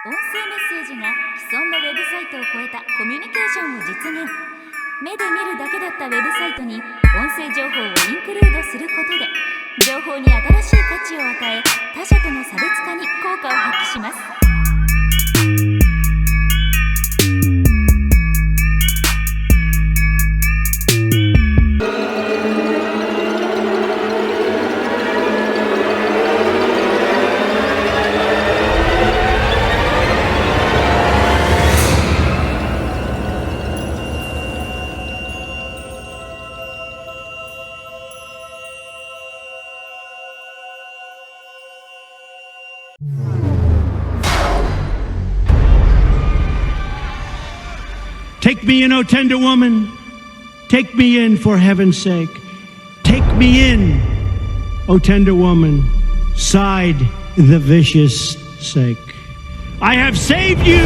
音声メッセージが既存のウェブサイトを超えたコミュニケーションを実現。目で見るだけだったウェブサイトに音声情報をインクルードすることで、情報に新しい価値を与え、他者との差別化に効果を発揮します。Take me in, O tender woman. Take me in for heaven's sake. Take me in, O tender woman. Sighed the vicious sake. I have saved you,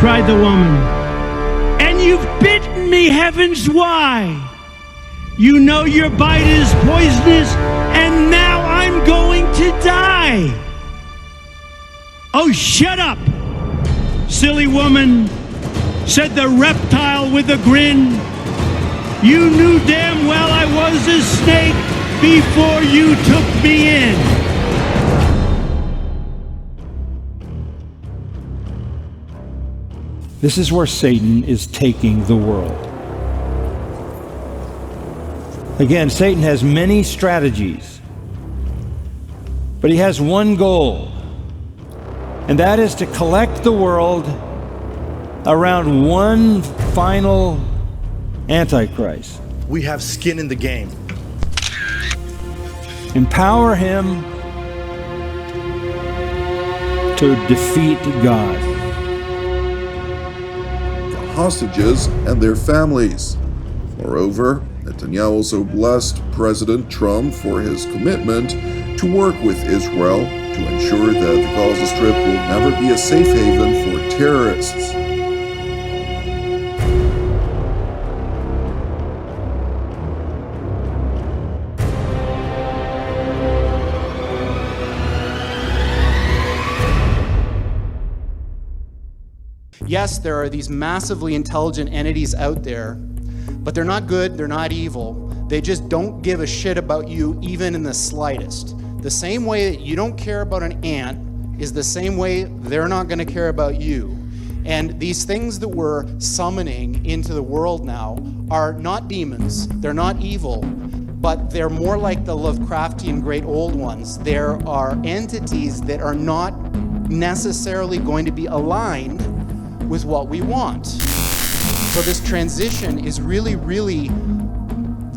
cried the woman. And you've bitten me, heavens, why? You know your bite is poisonous, and now I'm going to die. Oh, shut up, silly woman, said the reptile with a grin. You knew damn well I was a snake before you took me in. This is where Satan is taking the world. Again, Satan has many strategies, but he has one goal, and that is to collect the world around one final Antichrist. We have skin in the game. Empower him to defeat God. The hostages and their families. Moreover, Netanyahu also blessed President Trump for his commitment to work with Israel to ensure that the Gaza Strip will never be a safe haven for terrorists. Yes, there are these massively intelligent entities out there, but they're not good, they're not evil. They just don't give a shit about you even in the slightest. The same way that you don't care about an ant is the same way they're not going to care about you. And these things that we're summoning into the world now are not demons, they're not evil, but they're more like the Lovecraftian great old ones. There are entities that are not necessarily going to be aligned with what we want. So this transition is really, really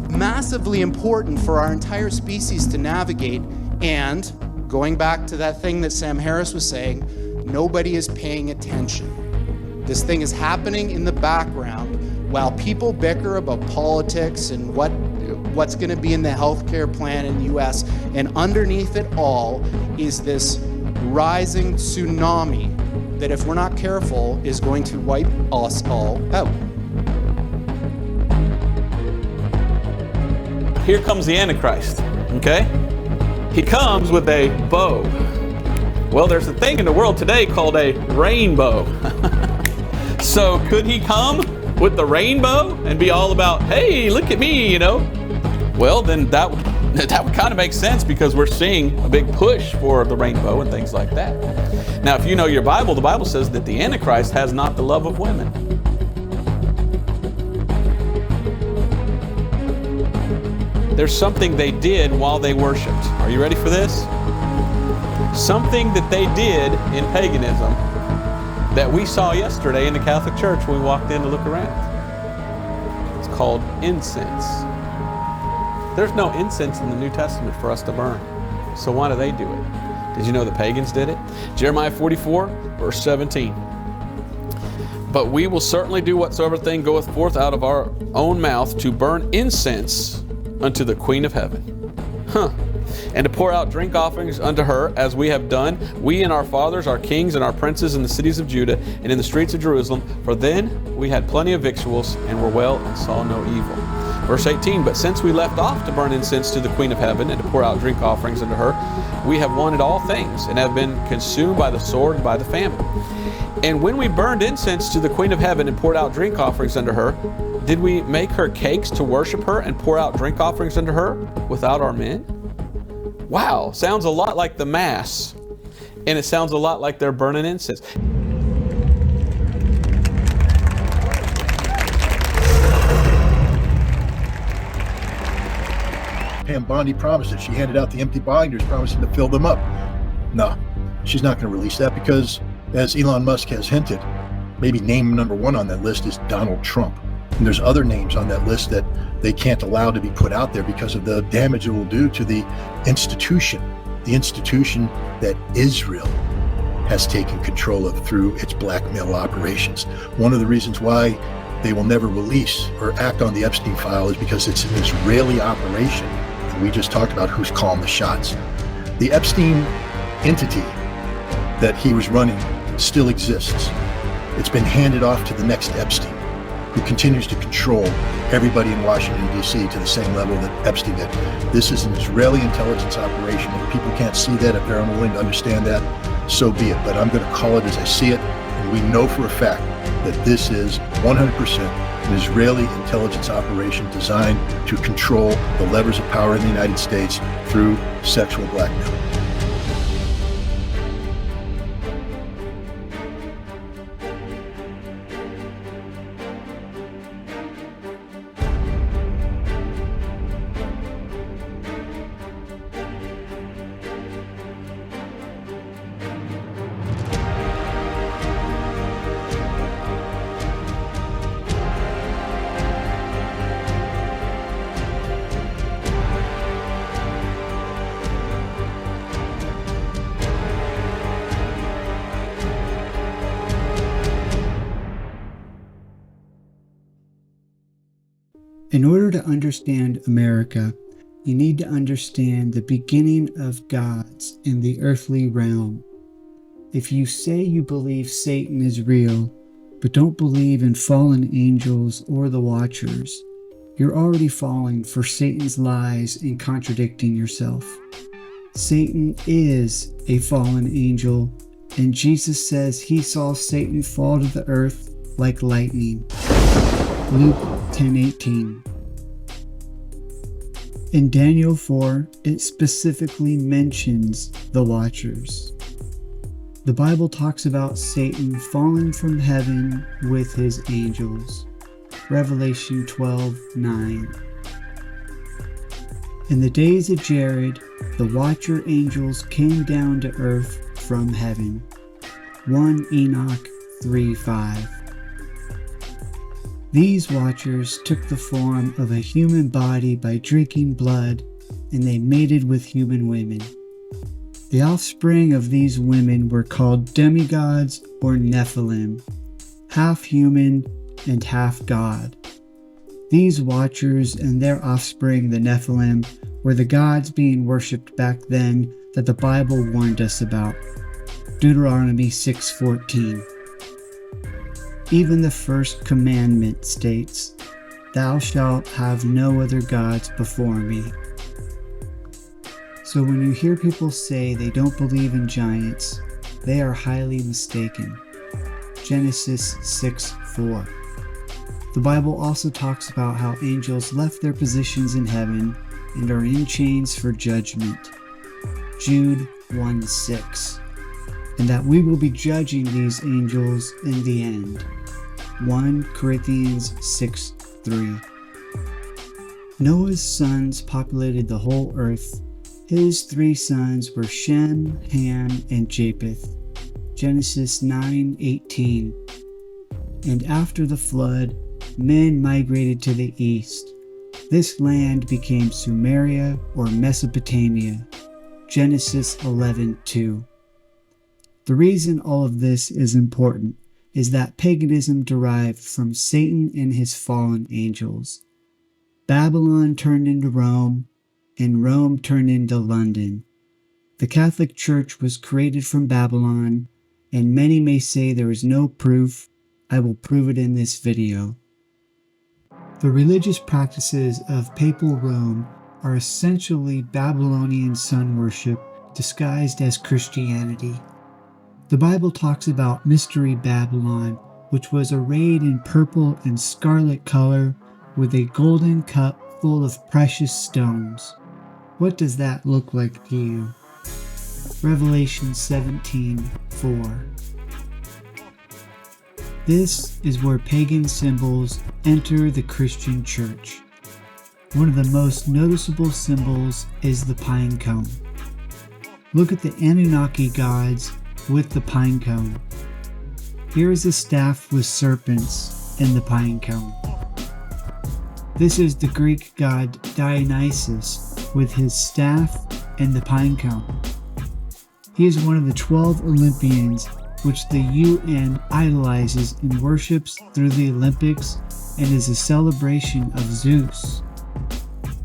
massively important for our entire species to navigate. And going back to that thing that Sam Harris was saying, nobody is paying attention. This thing is happening in the background while people bicker about politics and what's going to be in the healthcare plan in the US. And underneath it all is this rising tsunami that, if we're not careful, is going to wipe us all out. Here comes the Antichrist, okay? He comes with a bow. Well, there's a thing in the world today called a rainbow. So could he come with the rainbow and be all about, hey, look at me, you know? Well, then that would kind of make sense, because we're seeing a big push for the rainbow and things like that. Now, if you know your Bible, the Bible says that the Antichrist has not the love of women. There's something they did while they worshiped. Are you ready for this? Something that they did in paganism that we saw yesterday in the Catholic Church when we walked in to look around. It's called incense. There's no incense in the New Testament for us to burn. So why do they do it? Did you know the pagans did it? Jeremiah 44, verse 17. But we will certainly do whatsoever thing goeth forth out of our own mouth to burn incense unto the Queen of Heaven. And to pour out drink offerings unto her, as we have done, we and our fathers, our kings and our princes in the cities of Judah and in the streets of Jerusalem. For then we had plenty of victuals and were well and saw no evil. Verse 18, but since we left off to burn incense to the Queen of Heaven and to pour out drink offerings unto her, we have wanted all things and have been consumed by the sword and by the famine. And when we burned incense to the Queen of Heaven and poured out drink offerings unto her, did we make her cakes to worship her and pour out drink offerings unto her without our men? Wow, sounds a lot like the Mass. And it sounds a lot like they're burning incense. Pam Bondi promised it. She handed out the empty binders, promising to fill them up. No, she's not going to release that because, as Elon Musk has hinted, maybe name number one on that list is Donald Trump. And there's other names on that list that they can't allow to be put out there because of the damage it will do to the institution that Israel has taken control of through its blackmail operations. One of the reasons why they will never release or act on the Epstein file is because it's an Israeli operation. And we just talked about who's calling the shots. The Epstein entity that he was running still exists. It's been handed off to the next Epstein, who continues to control everybody in Washington, D.C. to the same level that Epstein did. This is an Israeli intelligence operation. If people can't see that, if they're unwilling to understand that, so be it. But I'm going to call it as I see it. And we know for a fact that this is 100% an Israeli intelligence operation designed to control the levers of power in the United States through sexual blackmail. In order to understand America, you need to understand the beginning of gods in the earthly realm. If you say you believe Satan is real, but don't believe in fallen angels or the Watchers, you're already falling for Satan's lies and contradicting yourself. Satan is a fallen angel, and Jesus says he saw Satan fall to the earth like lightning. Luke 10:18. In Daniel 4, it specifically mentions the Watchers. The Bible talks about Satan falling from heaven with his angels. Revelation 12:9. In the days of Jared, the Watcher angels came down to earth from heaven. 1 Enoch 3:5. These Watchers took the form of a human body by drinking blood, and they mated with human women. The offspring of these women were called demigods or Nephilim, half human and half god. These Watchers and their offspring, the Nephilim, were the gods being worshipped back then that the Bible warned us about. Deuteronomy 6:14. Even the first commandment states, "Thou shalt have no other gods before me." So when you hear people say they don't believe in giants, they are highly mistaken. Genesis 6:4. The Bible also talks about how angels left their positions in heaven and are in chains for judgment. Jude 1:6. And that we will be judging these angels in the end. 1 Corinthians 6:3. Noah's sons populated the whole earth. His 3 sons were Shem, Ham, and Japheth. Genesis 9:18. And after the flood, men migrated to the east. This land became Sumeria or Mesopotamia. Genesis 11:2. The reason all of this is important is that paganism derived from Satan and his fallen angels. Babylon turned into Rome, and Rome turned into London. The Catholic Church was created from Babylon, and many may say there is no proof. I will prove it in this video. The religious practices of Papal Rome are essentially Babylonian sun worship disguised as Christianity. The Bible talks about Mystery Babylon, which was arrayed in purple and scarlet color with a golden cup full of precious stones. What does that look like to you? Revelation 17:4. This is where pagan symbols enter the Christian church. One of the most noticeable symbols is the pine cone. Look at the Anunnaki gods with the pine cone. Here is a staff with serpents in the pine cone. This is the Greek god Dionysus with his staff and the pine cone. He is one of the 12 Olympians which the UN idolizes and worships through the Olympics and is a celebration of Zeus.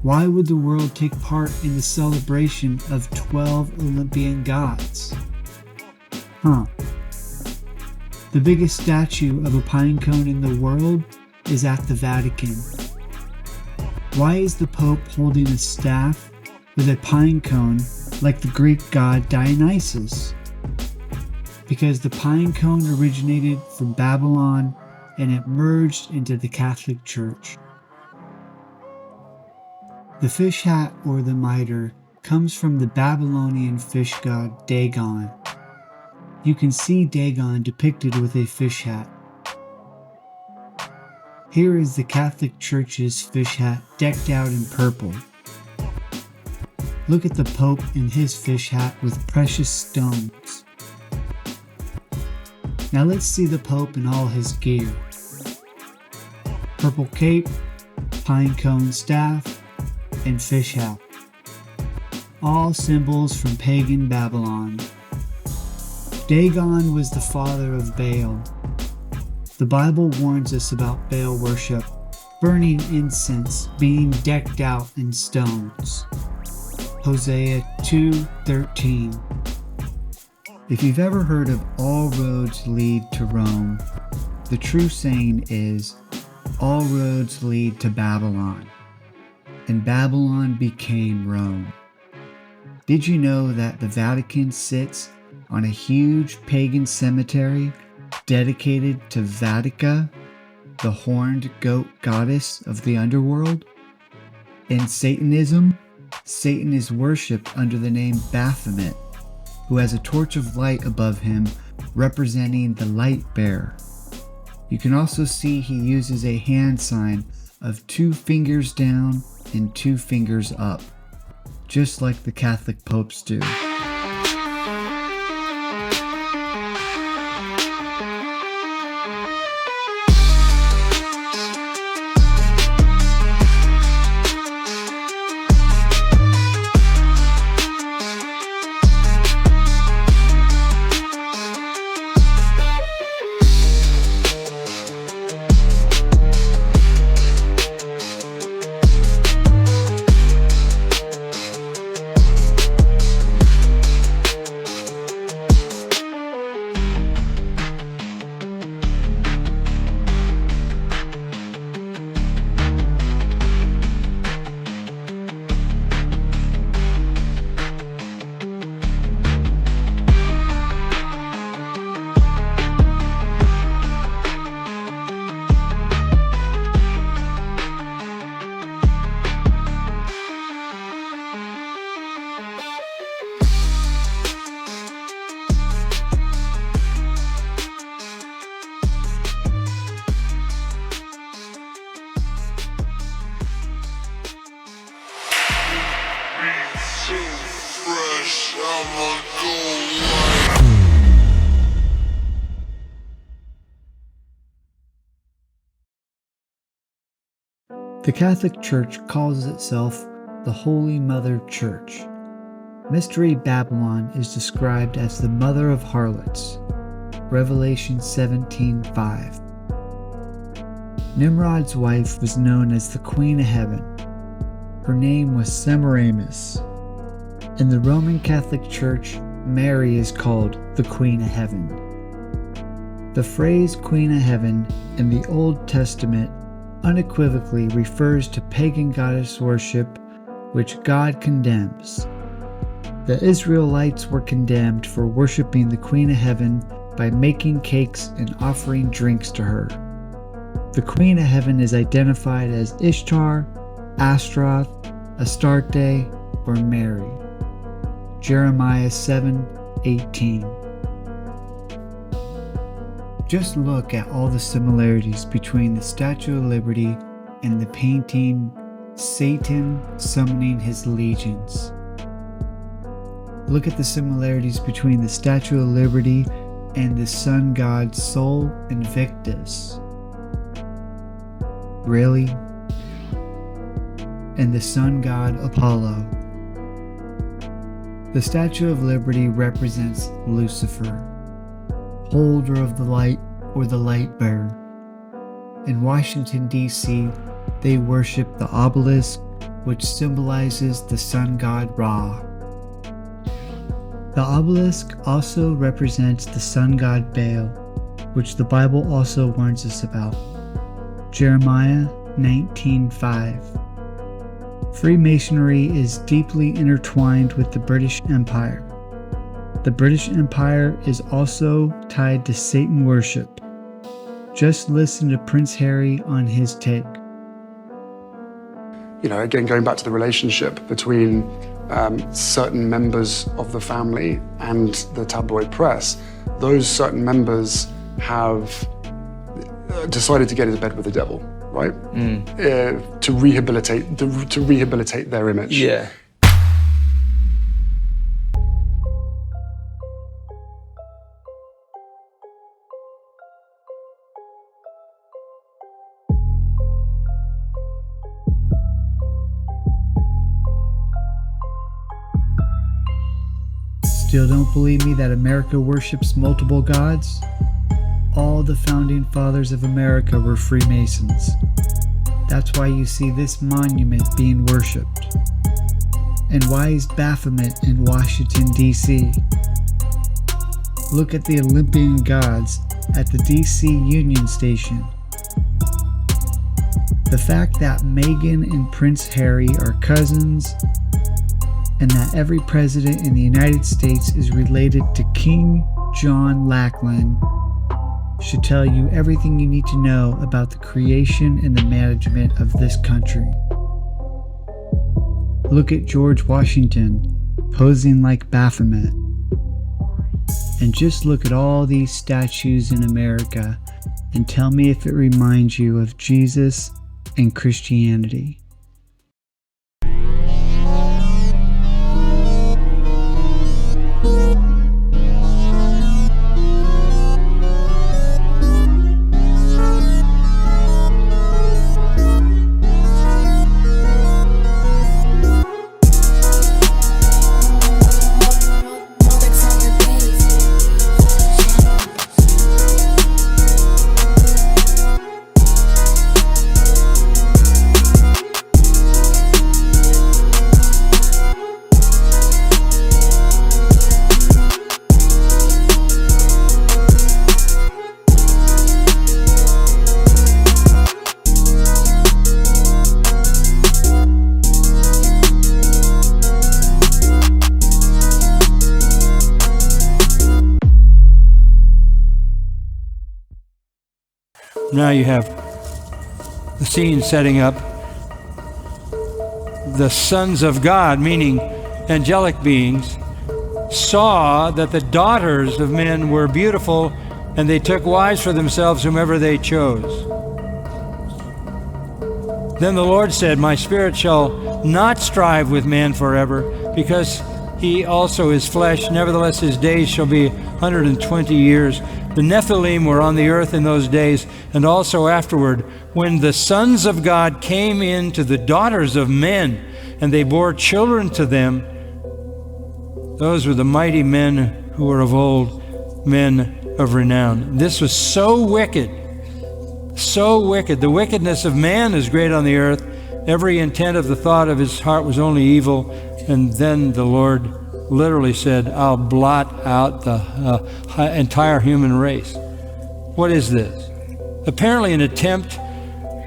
Why would the world take part in the celebration of 12 Olympian gods? The biggest statue of a pine cone in the world is at the Vatican. Why is the Pope holding a staff with a pine cone like the Greek god Dionysus? Because the pine cone originated from Babylon and it merged into the Catholic Church. The fish hat or the mitre comes from the Babylonian fish god Dagon. You can see Dagon depicted with a fish hat. Here is the Catholic Church's fish hat decked out in purple. Look at the Pope in his fish hat with precious stones. Now let's see the Pope in all his gear. Purple cape, pine cone staff, and fish hat. All symbols from pagan Babylon. Dagon was the father of Baal. The Bible warns us about Baal worship, burning incense, being decked out in stones. Hosea 2:13. If you've ever heard of all roads lead to Rome, the true saying is, all roads lead to Babylon, and Babylon became Rome. Did you know that the Vatican sits on a huge pagan cemetery dedicated to Vatica, the horned goat goddess of the underworld? In Satanism, Satan is worshipped under the name Baphomet, who has a torch of light above him representing the light bearer. You can also see he uses a hand sign of 2 fingers down and 2 fingers up, just like the Catholic popes do. The Catholic Church calls itself the Holy Mother Church. Mystery Babylon is described as the mother of harlots. Revelation 17:5. Nimrod's wife was known as the Queen of Heaven. Her name was Semiramis. In the Roman Catholic Church, Mary is called the Queen of Heaven. The phrase Queen of Heaven in the Old Testament unequivocally refers to pagan goddess worship which God condemns. The Israelites were condemned for worshiping the Queen of Heaven by making cakes and offering drinks to her. The Queen of Heaven is identified as Ishtar, Ashtaroth, Astarte, or Mary. Jeremiah 7:18. Just look at all the similarities between the Statue of Liberty and the painting Satan Summoning His Legions. Look at the similarities between the Statue of Liberty and the sun god Sol Invictus. Really? And the sun god Apollo. The Statue of Liberty represents Lucifer, holder of the light or the light bearer. In Washington, D.C., they worship the obelisk, which symbolizes the sun god Ra. The obelisk also represents the sun god Baal, which the Bible also warns us about. Jeremiah 19:5. Freemasonry is deeply intertwined with the British Empire. The British Empire is also tied to Satan worship. Just listen to Prince Harry on his take. You know, again, going back to the relationship between certain members of the family and the tabloid press, those certain members have decided to get into bed with the devil, right? To rehabilitate their image. Yeah. Still don't believe me that America worships multiple gods? All the founding fathers of America were Freemasons. That's why you see this monument being worshipped. And why is Baphomet in Washington, D.C.? Look at the Olympian gods at the D.C. Union Station. The fact that Meghan and Prince Harry are cousins, and that every president in the United States is related to King John Lackland should tell you everything you need to know about the creation and the management of this country. Look at George Washington posing like Baphomet. And just look at all these statues in America and tell me if it reminds you of Jesus and Christianity. Now you have the scene setting up. The sons of God, meaning angelic beings, saw that the daughters of men were beautiful, and they took wives for themselves whomever they chose. Then the Lord said, "My spirit shall not strive with man forever, because he also is flesh. Nevertheless, his days shall be 120 years. The Nephilim were on the earth in those days, and also afterward, when the sons of God came in to the daughters of men, and they bore children to them. Those were the mighty men who were of old, men of renown." This was so wicked, so wicked. The wickedness of man is great on the earth. Every intent of the thought of his heart was only evil. And then the Lord literally said, "I'll blot out the entire human race." What is this? Apparently an attempt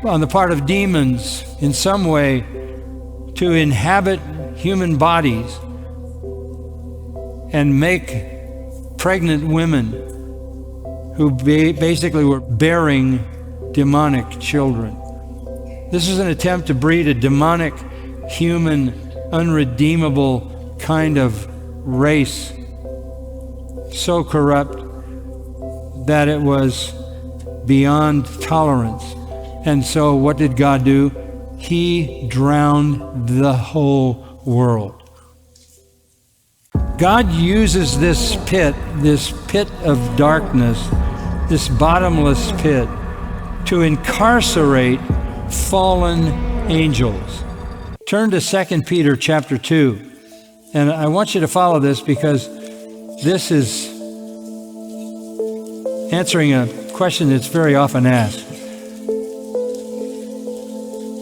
on the part of demons in some way to inhabit human bodies and make pregnant women who basically were bearing demonic children. This is an attempt to breed a demonic, human, unredeemable kind of race, so corrupt that it was beyond tolerance. And so what did God do? He drowned the whole world. God uses this pit of darkness, this bottomless pit, to incarcerate fallen angels. Turn to 2 Peter chapter 2. And I want you to follow this because this is answering a question that's very often asked.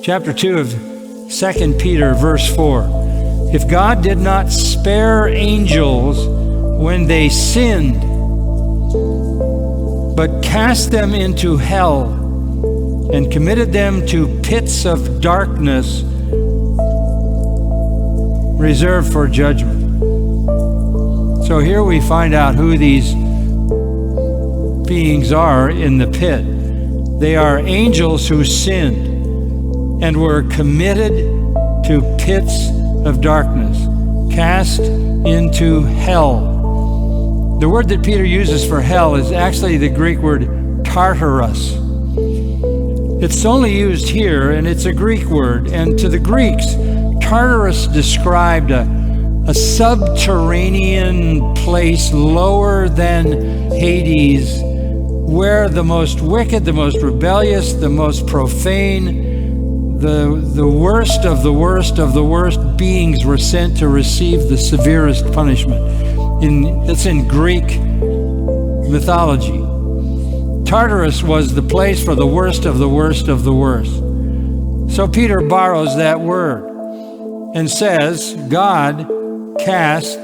Chapter 2 of 2 Peter, verse 4. If God did not spare angels when they sinned, but cast them into hell and committed them to pits of darkness reserved for judgment. So here we find out who these beings are in the pit. They are angels who sinned and were committed to pits of darkness, cast into hell. The word that Peter uses for hell is actually the Greek word Tartarus. It's only used here, and it's a Greek word. And to the Greeks, Tartarus described a subterranean place lower than Hades, where the most wicked, the most rebellious, the most profane, the worst of the worst of the worst beings were sent to receive the severest punishment. It's in Greek mythology. Tartarus was the place for the worst of the worst of the worst. So Peter borrows that word and says, God cast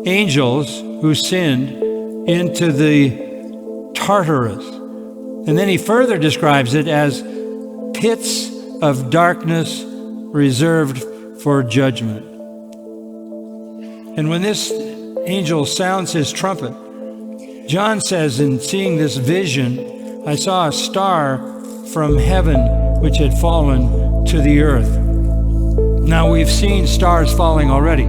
angels who sinned into the Tartarus. And then he further describes it as pits of darkness reserved for judgment. And when this angel sounds his trumpet, John says, in seeing this vision, I saw a star from heaven which had fallen to the earth. Now we've seen stars falling already.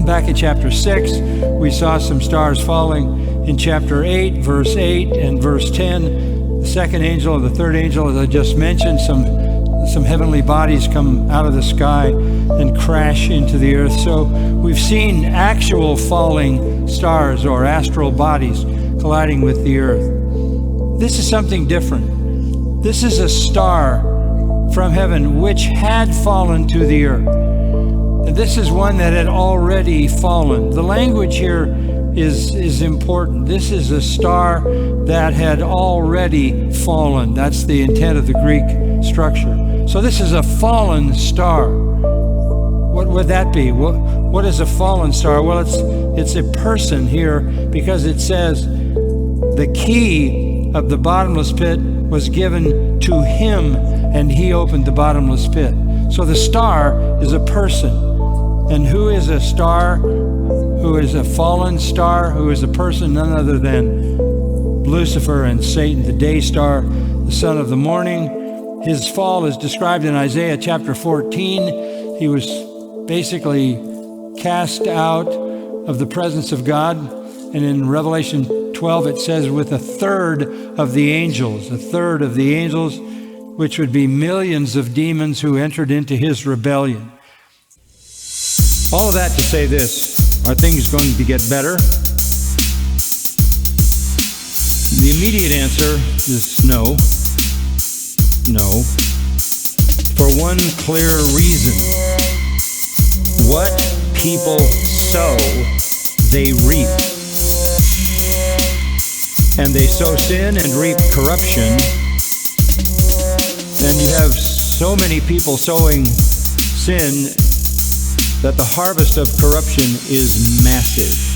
Back in chapter 6, we saw some stars falling. In chapter 8, verse 8 and verse 10, the second angel and the third angel, as I just mentioned, some heavenly bodies come out of the sky and crash into the earth. So we've seen actual falling stars or astral bodies colliding with the earth. This is something different. This is a star from heaven which had fallen to the earth. And this is one that had already fallen. The language here is important. This is a star that had already fallen. That's the intent of the Greek structure. So this is a fallen star. What would that be? What is a fallen star? Well, it's a person here, because it says the key of the bottomless pit was given to him, and he opened the bottomless pit. So the star is a person. And who is a star? Who is a fallen star? Who is a person? None other than Lucifer and Satan, the day star, the son of the morning. His fall is described in Isaiah chapter 14. He was basically cast out of the presence of God. And in Revelation 12, it says with a third of the angels, which would be millions of demons who entered into his rebellion. All of that to say this: are things going to get better? The immediate answer is no. No. For one clear reason. What people sow, they reap. And they sow sin and reap corruption. And you have so many people sowing sin that the harvest of corruption is massive.